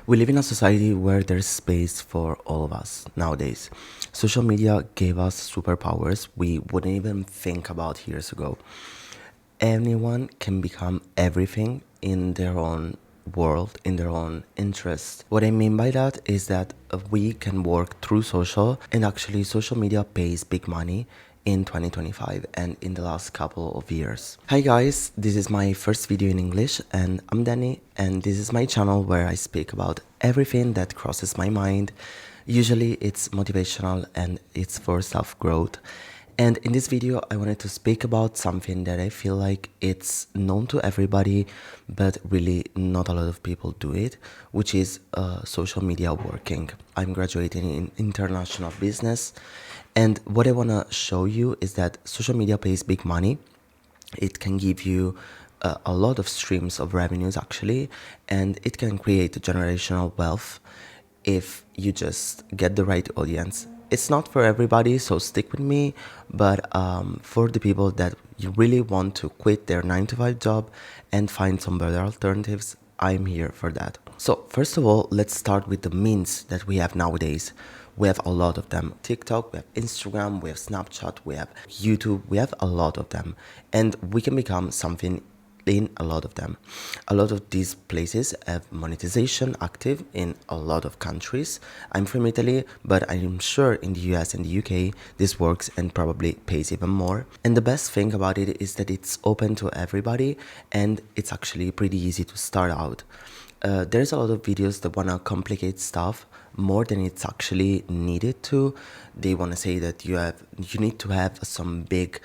We live in a society where there's space for all of us nowadays. Social media gave us superpowers we wouldn't even think about years ago. Anyone can become everything in their own world, in their own interest. What I mean by that is that we can work through social, and actually, social media pays big money in 2025 and in the last couple of years. Hi guys, this is my first video in English, and I'm Danny, and this is my channel where I speak about everything that crosses my mind. Usually it's motivational and it's for self-growth. And in this video, I wanted to speak about something that I feel like it's known to everybody, but really not a lot of people do it, which is social media working. I'm graduating in international business, and what I want to show you is that social media pays big money. It can give you a lot of streams of revenues actually, and it can create generational wealth if you just get the right audience. It's not for everybody, so stick with me, but for the people that you really want to quit their 9 to 5 job and find some better alternatives, I'm here for that. So first of all, let's start with the means that we have nowadays. We have a lot of them. TikTok, we have Instagram, we have Snapchat, we have YouTube, we have a lot of them. And we can become something in a lot of them. A lot of these places have monetization active in a lot of countries. I'm from Italy, but I'm sure in the US and the UK this works and probably pays even more. And the best thing about it is that it's open to everybody and it's actually pretty easy to start out. There's a lot of videos that want to complicate stuff more than it's actually needed to. They want to say that you need to have some big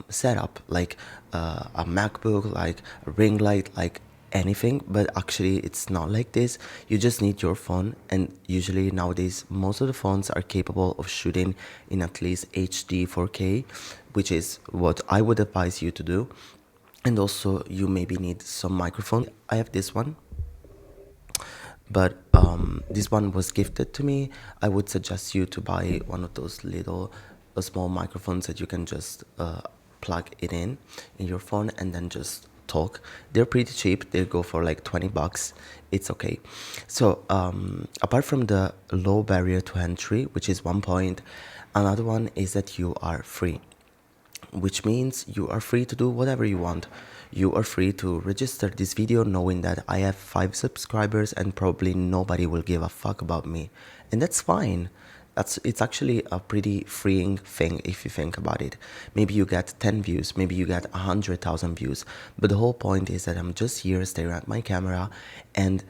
setup, like a MacBook, like a ring light, like anything, but actually it's not like this. You just need your phone, and usually nowadays most of the phones are capable of shooting in at least HD 4K, which is what I would advise you to do. And also you maybe need some microphone. I have this one, but this one was gifted to me. I would suggest you to buy one of those little small microphones that you can just plug it in your phone and then just talk. They're pretty cheap. They go for like 20 bucks. It's okay. So apart from the low barrier to entry, which is one point, another one is that you are free, which means you are free to do whatever you want. You are free to register this video knowing that I have 5 subscribers and probably nobody will give a fuck about me. And that's fine. It's actually a pretty freeing thing if you think about it. Maybe you get 10 views, maybe you get 100,000 views, but the whole point is that I'm just here staring at my camera and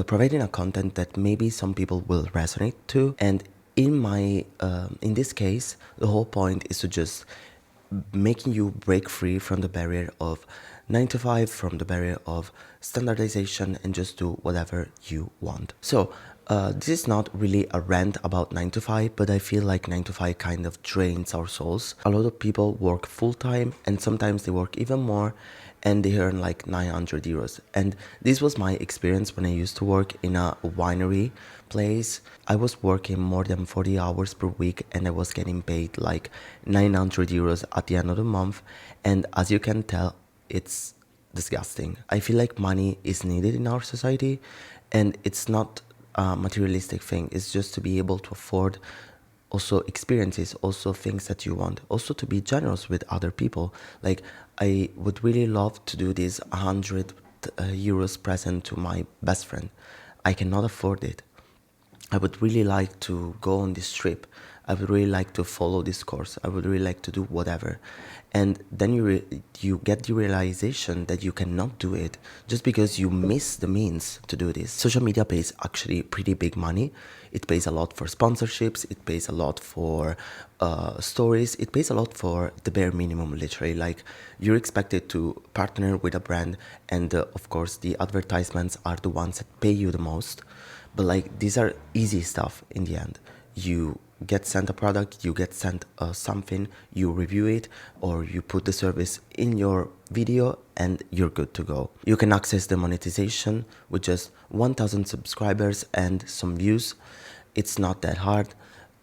providing a content that maybe some people will resonate to. And in this case, the whole point is to just making you break free from the barrier of 9 to 5, from the barrier of standardization, and just do whatever you want. So this is not really a rant about 9 to 5, but I feel like 9 to 5 kind of drains our souls. A lot of people work full-time and sometimes they work even more and they earn like 900 euros. And this was my experience when I used to work in a winery place. I was working more than 40 hours per week and I was getting paid like 900 euros at the end of the month. And as you can tell, it's disgusting. I feel like money is needed in our society, and it's not a materialistic thing. It's just to be able to afford also experiences, also things that you want, also to be generous with other people. Like I would really love to do this 100 euros present to my best friend. I cannot afford it. I would really like to go on this trip. I would really like to follow this course. I would really like to do whatever. And then you get the realization that you cannot do it just because you miss the means to do this. Social media pays actually pretty big money. It pays a lot for sponsorships. It pays a lot for stories. It pays a lot for the bare minimum, literally. Like you're expected to partner with a brand, and of course the advertisements are the ones that pay you the most. But like these are easy stuff in the end. You get sent a product, you get sent something, you review it, or you put the service in your video and you're good to go. You can access the monetization with just 1,000 subscribers and some views. It's not that hard.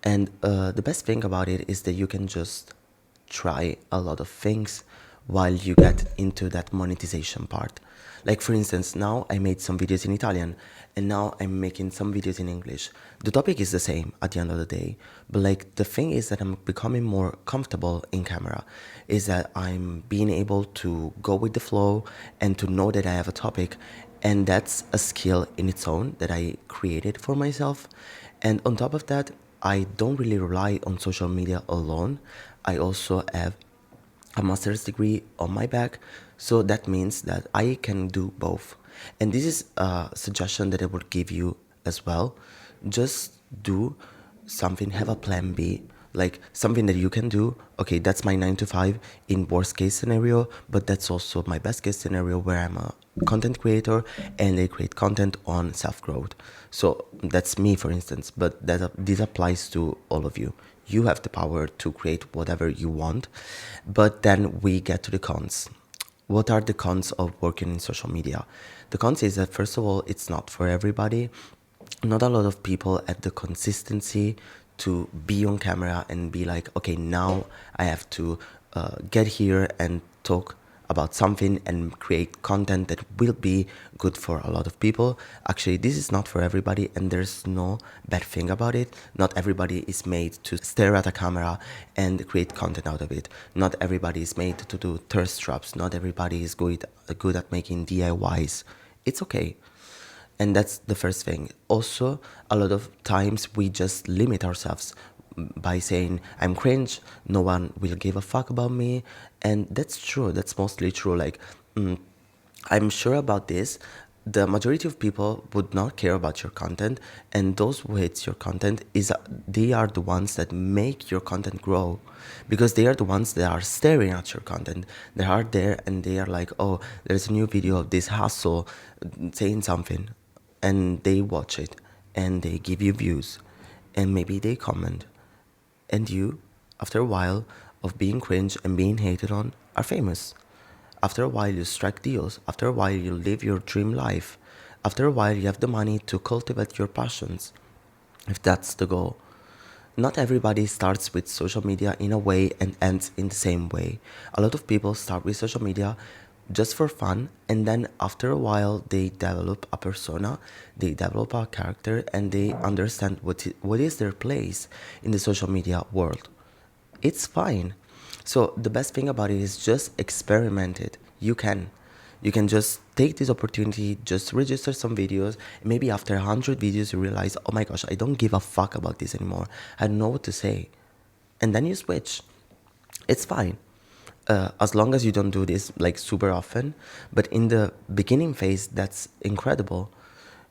And the best thing about it is that you can just try a lot of things while you get into that monetization part. Like for instance, now I made some videos in Italian and now I'm making some videos in English. The topic is the same at the end of the day, but like the thing is that I'm becoming more comfortable in camera, is that I'm being able to go with the flow and to know that I have a topic, and that's a skill in its own that I created for myself. And on top of that, I don't really rely on social media alone. I also have a master's degree on my back, so that means that I can do both. And this is a suggestion that I would give you as well. Just do something, have a plan B, like something that you can do. Okay, that's my 9 to 5 in worst case scenario, but that's also my best case scenario where I'm a content creator and I create content on self growth. So that's me, for instance, but this applies to all of you. You have the power to create whatever you want. But then we get to the cons. What are the cons of working in social media? The cons is that, first of all, it's not for everybody. Not a lot of people have the consistency to be on camera and be like, okay, now I have to get here and talk about something and create content that will be good for a lot of people. Actually, this is not for everybody, and there's no bad thing about it. Not everybody is made to stare at a camera and create content out of it. Not everybody is made to do thirst traps. Not everybody is good at making DIYs. It's okay. And that's the first thing. Also, a lot of times we just limit ourselves by saying, I'm cringe, no one will give a fuck about me. And that's true, that's mostly true. Like, I'm sure about this. The majority of people would not care about your content, and those who hate your content they are the ones that make your content grow, because they are the ones that are staring at your content. They are there and they are like, oh, there's a new video of this hustle saying something, and they watch it and they give you views and maybe they comment, and you, after a while of being cringe and being hated on, are famous. After a while, you strike deals. After a while, you live your dream life. After a while, you have the money to cultivate your passions, if that's the goal. Not everybody starts with social media in a way and ends in the same way. A lot of people start with social media just for fun, and then after a while they develop a persona, they develop a character, and they understand what is their place in the social media world. It's fine. So the best thing about it is just experiment it. You can just take this opportunity, just register some videos. Maybe after 100 videos you realize, oh my gosh, I don't give a fuck about this anymore, I don't know what to say, and then you switch. It's fine, as long as you don't do this like super often. But in the beginning phase, that's incredible.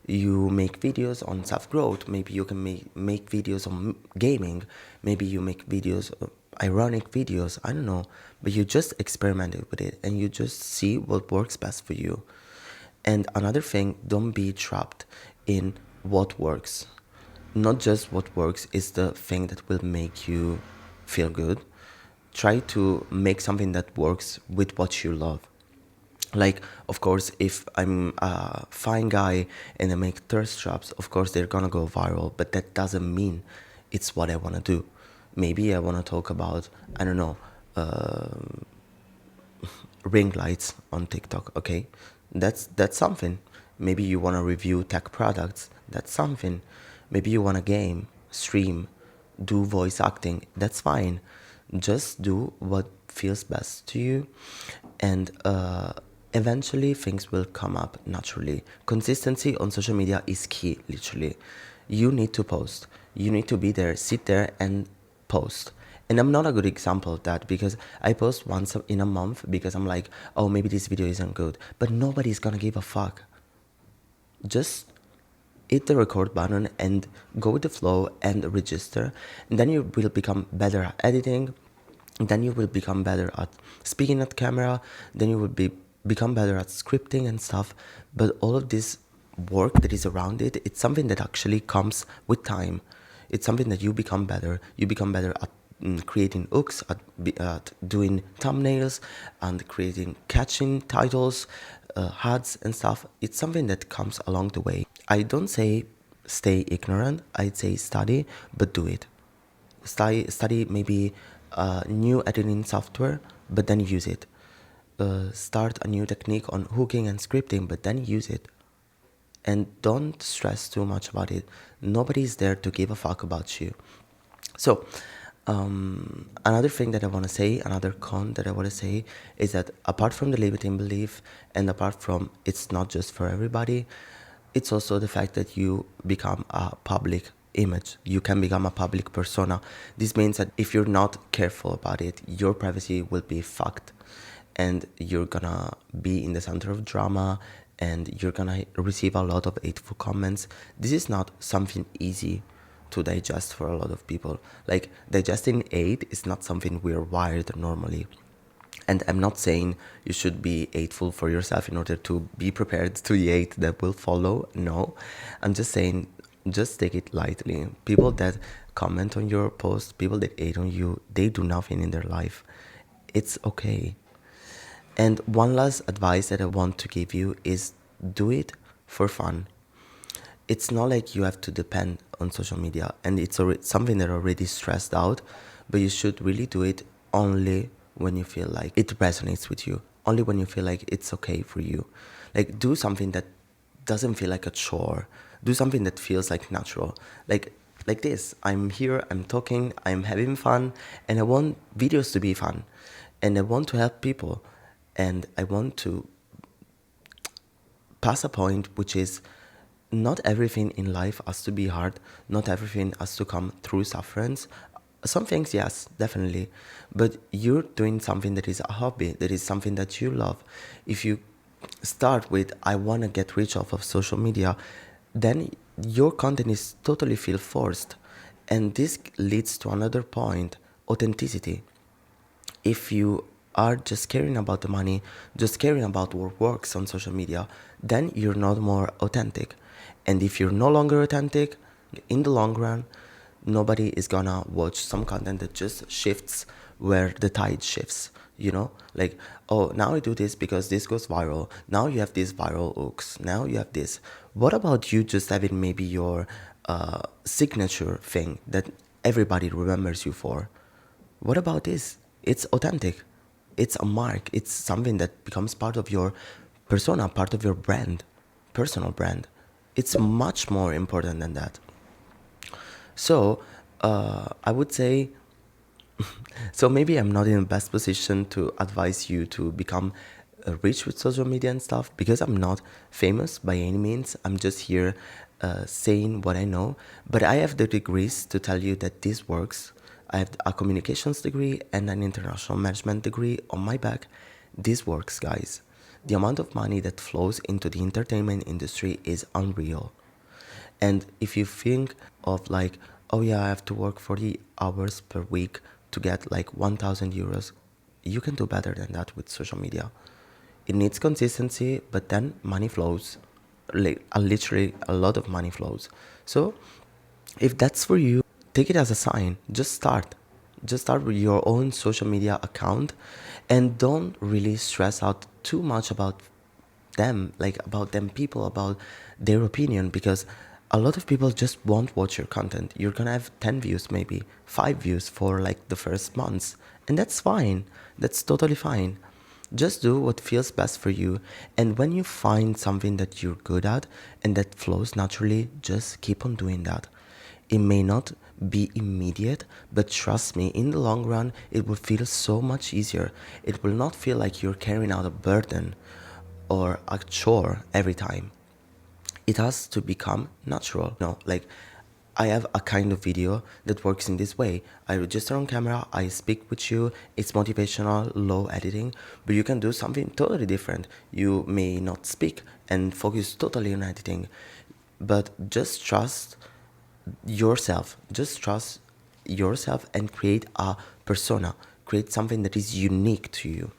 You make videos on self-growth, maybe you can make videos on gaming, maybe you make videos, ironic videos, I don't know, but you just experimented with it and you just see what works best for you. And another thing, don't be trapped in what works. Not just what works is the thing that will make you feel good. Try to make something that works with what you love. Like, of course, if I'm a fine guy and I make thirst traps, of course they're gonna go viral, but that doesn't mean it's what I wanna do. Maybe I wanna talk about, I don't know, ring lights on TikTok, okay? That's something. Maybe you wanna review tech products, that's something. Maybe you wanna game, stream, do voice acting, that's fine. Just do what feels best to you, and eventually things will come up naturally. Consistency on social media is key, literally. You need to post. You need to be there, sit there and post. And I'm not a good example of that, because I post once in a month because I'm like, oh, maybe this video isn't good. But nobody's gonna give a fuck. Just hit the record button and go with the flow and register. And then you will become better at editing. Then you will become better at speaking at camera. Then you will become better at scripting and stuff. But all of this work that is around it, it's something that actually comes with time. It's something that you become better. You become better at creating hooks, at doing thumbnails and creating catching titles, ads and stuff. It's something that comes along the way. I don't say stay ignorant. I'd say study, but do it. Study maybe new editing software, but then use it. start a new technique on hooking and scripting, but then use it. And don't stress too much about it. Nobody's there to give a fuck about you. So, another thing that I want to say, another con that I want to say is that apart from the limiting belief and apart from it's not just for everybody, it's also the fact that you become a public image. You can become a public persona. This means that if you're not careful about it, your privacy will be fucked and you're gonna be in the center of drama and you're gonna receive a lot of hateful comments. This is not something easy to digest for a lot of people. Like, digesting hate is not something we're wired normally. And I'm not saying you should be hateful for yourself in order to be prepared to the hate that will follow. No, I'm just saying, just take it lightly. People that comment on your post, people that hate on you, they do nothing in their life. It's okay. And one last advice that I want to give you is do it for fun. It's not like you have to depend on social media and it's already something that already stressed out, but you should really do it only when you feel like it resonates with you, only when you feel like it's okay for you. Like, do something that doesn't feel like a chore. Do something that feels like natural. Like this. I'm here, I'm talking, I'm having fun, and I want videos to be fun. And I want to help people. And I want to pass a point, which is not everything in life has to be hard. Not everything has to come through sufferance. Some things, yes, definitely. But you're doing something that is a hobby, that is something that you love. If you start with, I want to get rich off of social media, then your content is totally feel forced. And this leads to another point, authenticity. If you are just caring about the money, just caring about what works on social media, then you're not more authentic. And if you're no longer authentic, in the long run, nobody is gonna watch some content that just shifts where the tide shifts. You know, like, oh, now I do this because this goes viral. Now you have these viral hooks. Now you have this. What about you just having maybe your signature thing that everybody remembers you for? What about this? It's authentic. It's a mark. It's something that becomes part of your persona, part of your brand, personal brand. It's much more important than that. So, I would say, so maybe I'm not in the best position to advise you to become rich with social media and stuff because I'm not famous by any means. I'm just here saying what I know. But I have the degrees to tell you that this works. I have a communications degree and an international management degree on my back. This works, guys. The amount of money that flows into the entertainment industry is unreal. And if you think of like, oh yeah, I have to work 40 hours per week to get like 1,000 euros, you can do better than that with social media. It needs consistency, but then money flows. Like, literally a lot of money flows. So if that's for you, take it as a sign. Just start. Just start with your own social media account and don't really stress out too much about them, like about them people, about their opinion, because a lot of people just won't watch your content. You're gonna have 10 views, maybe 5 views for like the first months, and that's fine. That's totally fine. Just do what feels best for you, and when you find something that you're good at and that flows naturally, just keep on doing that. It may not be immediate, but trust me, in the long run, it will feel so much easier. It will not feel like you're carrying out a burden or a chore every time. It has to become natural. No, like, I have a kind of video that works in this way. I register on camera, I speak with you, it's motivational, low editing, but you can do something totally different. You may not speak and focus totally on editing, but just trust yourself. Just trust yourself and create a persona. Create something that is unique to you,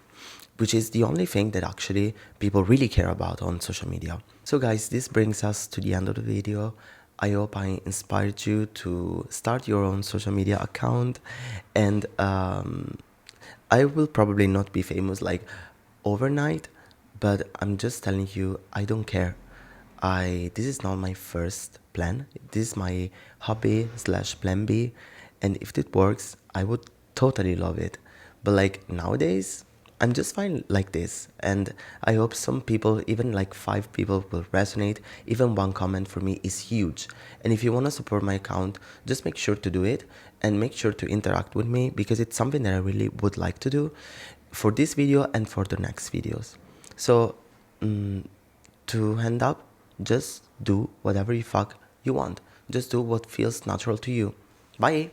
which is the only thing that actually people really care about on social media. So guys, this brings us to the end of the video. I hope I inspired you to start your own social media account, and I will probably not be famous like overnight, but I'm just telling you, I don't care. This is not my first plan. This is my hobby slash plan B, and if it works, I would totally love it. But like nowadays, I'm just fine like this. And I hope some people, even like 5 people, will resonate. Even one comment for me is huge. And if you want to support my account, just make sure to do it and make sure to interact with me, because it's something that I really would like to do for this video and for the next videos. So to end up, just do whatever you fuck you want. Just do what feels natural to you. Bye.